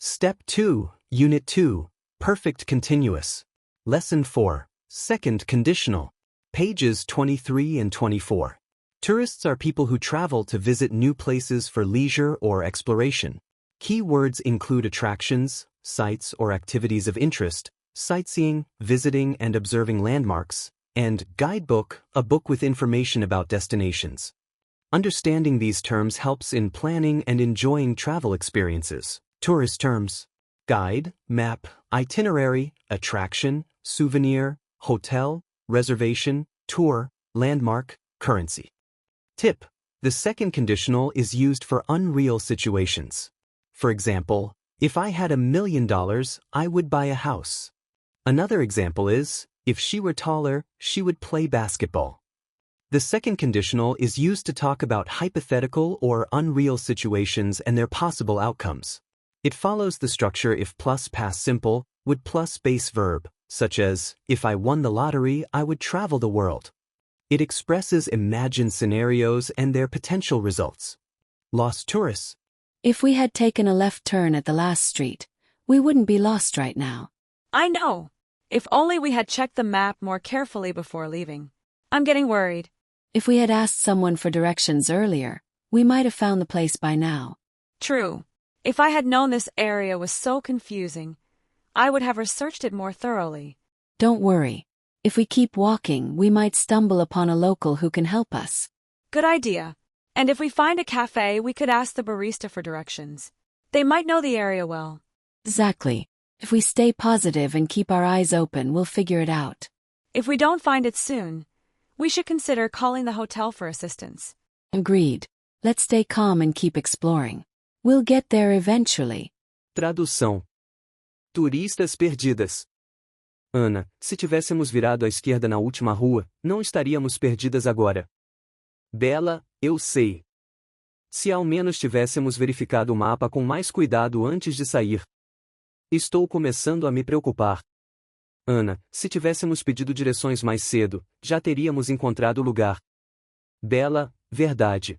Step 2, Unit 2, Perfect Continuous. Lesson 4, Second Conditional. Pages 23 and 24. Tourists are people who travel to visit new places for leisure or exploration. Key words include attractions, sites or activities of interest, sightseeing, visiting and observing landmarks, and guidebook, a book with information about destinations. Understanding these terms helps in planning and enjoying travel experiences. Tourist terms: guide, map, itinerary, attraction, souvenir, hotel, reservation, tour, landmark, currency. Tip: the second conditional is used for unreal situations. For example, if I had $1 million, I would buy a house. Another example is, if she were taller, she would play basketball. The second conditional is used to talk about hypothetical or unreal situations and their possible outcomes. It follows the structure if plus past simple, would plus base verb, such as, if I won the lottery, I would travel the world. It expresses imagined scenarios and their potential results. Lost tourists. If we had taken a left turn at the last street, we wouldn't be lost right now. I know. If only we had checked the map more carefully before leaving. I'm getting worried. If we had asked someone for directions earlier, we might have found the place by now. True. If I had known this area was so confusing, I would have researched it more thoroughly. Don't worry. If we keep walking, we might stumble upon a local who can help us. Good idea. And if we find a cafe, we could ask the barista for directions. They might know the area well. Exactly. If we stay positive and keep our eyes open, we'll figure it out. If we don't find it soon, we should consider calling the hotel for assistance. Agreed. Let's stay calm and keep exploring. We'll get there eventually. Tradução. Turistas perdidas. Ana, se tivéssemos virado à esquerda na última rua, não estaríamos perdidas agora. Bela, eu sei. Se ao menos tivéssemos verificado o mapa com mais cuidado antes de sair. Estou começando a me preocupar. Ana, se tivéssemos pedido direções mais cedo, já teríamos encontrado o lugar. Bela, verdade.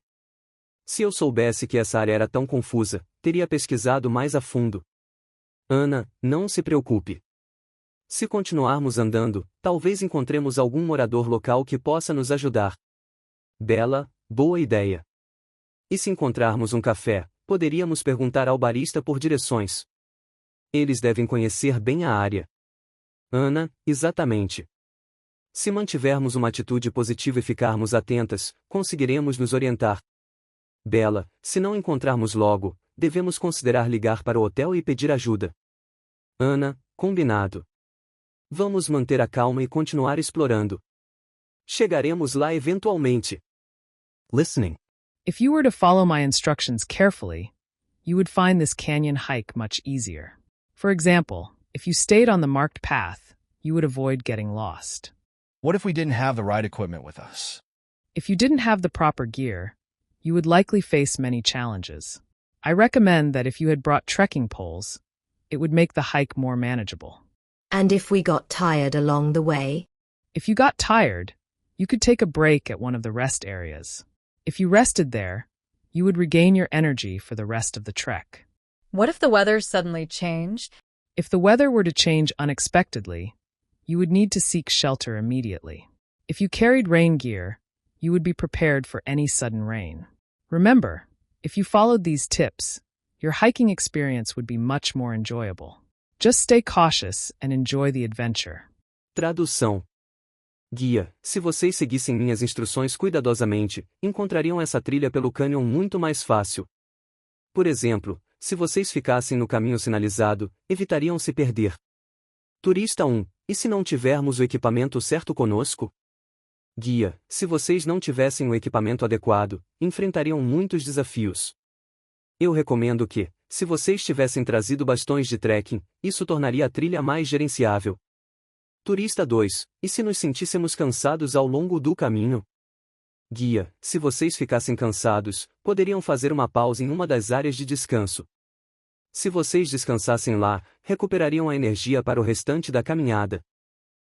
Se eu soubesse que essa área era tão confusa, teria pesquisado mais a fundo. Ana, não se preocupe. Se continuarmos andando, talvez encontremos algum morador local que possa nos ajudar. Bela, boa ideia. E se encontrarmos um café, poderíamos perguntar ao barista por direções. Eles devem conhecer bem a área. Ana, exatamente. Se mantivermos uma atitude positiva e ficarmos atentas, conseguiremos nos orientar. Bela, se não encontrarmos logo, devemos considerar ligar para o hotel e pedir ajuda. Ana, combinado. Vamos manter a calma e continuar explorando. Chegaremos lá eventualmente. Listening. If you were to follow my instructions carefully, you would find this canyon hike much easier. For example, if you stayed on the marked path, you would avoid getting lost. What if we didn't have the right equipment with us? If you didn't have the proper gear, you would likely face many challenges. I recommend that if you had brought trekking poles, it would make the hike more manageable. And if we got tired along the way? If you got tired, you could take a break at one of the rest areas. If you rested there, you would regain your energy for the rest of the trek. What if the weather suddenly changed? If the weather were to change unexpectedly, you would need to seek shelter immediately. If you carried rain gear, you would be prepared for any sudden rain. Remember, if you followed these tips, your hiking experience would be much more enjoyable. Just stay cautious and enjoy the adventure. Tradução. Guia, se vocês seguissem minhas instruções cuidadosamente, encontrariam essa trilha pelo cânion muito mais fácil. Por exemplo, se vocês ficassem no caminho sinalizado, evitariam se perder. Turista 1, e se não tivermos o equipamento certo conosco? Guia, se vocês não tivessem o equipamento adequado, enfrentariam muitos desafios. Eu recomendo que, se vocês tivessem trazido bastões de trekking, isso tornaria a trilha mais gerenciável. Turista 2, e se nos sentíssemos cansados ao longo do caminho? Guia, se vocês ficassem cansados, poderiam fazer uma pausa em uma das áreas de descanso. Se vocês descansassem lá, recuperariam a energia para o restante da caminhada.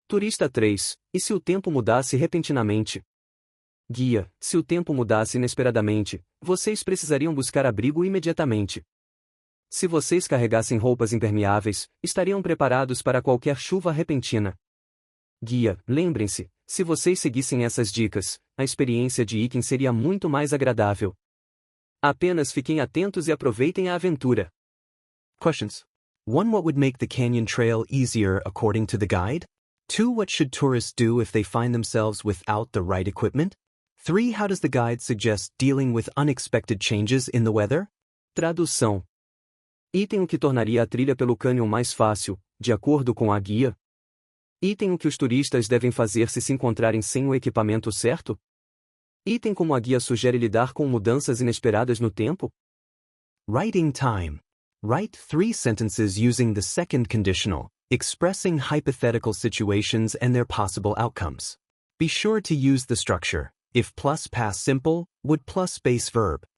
Turista 3, e se o tempo mudasse repentinamente? Guia, se o tempo mudasse inesperadamente, vocês precisariam buscar abrigo imediatamente. Se vocês carregassem roupas impermeáveis, estariam preparados para qualquer chuva repentina. Guia, lembrem-se, se vocês seguissem essas dicas, a experiência de hiking seria muito mais agradável. Apenas fiquem atentos e aproveitem a aventura. Questions? 1. What would make the canyon trail easier according to the guide? 2. What should tourists do if they find themselves without the right equipment? 3. How does the guide suggest dealing with unexpected changes in the weather? Tradução. Item o que tornaria a trilha pelo cânion mais fácil, de acordo com a guia? Item o que os turistas devem fazer se encontrarem sem o equipamento certo? Item como a guia sugere lidar com mudanças inesperadas no tempo? Writing time. Write 3 sentences using the second conditional, expressing hypothetical situations and their possible outcomes. Be sure to use the structure, if plus past simple, would plus base verb.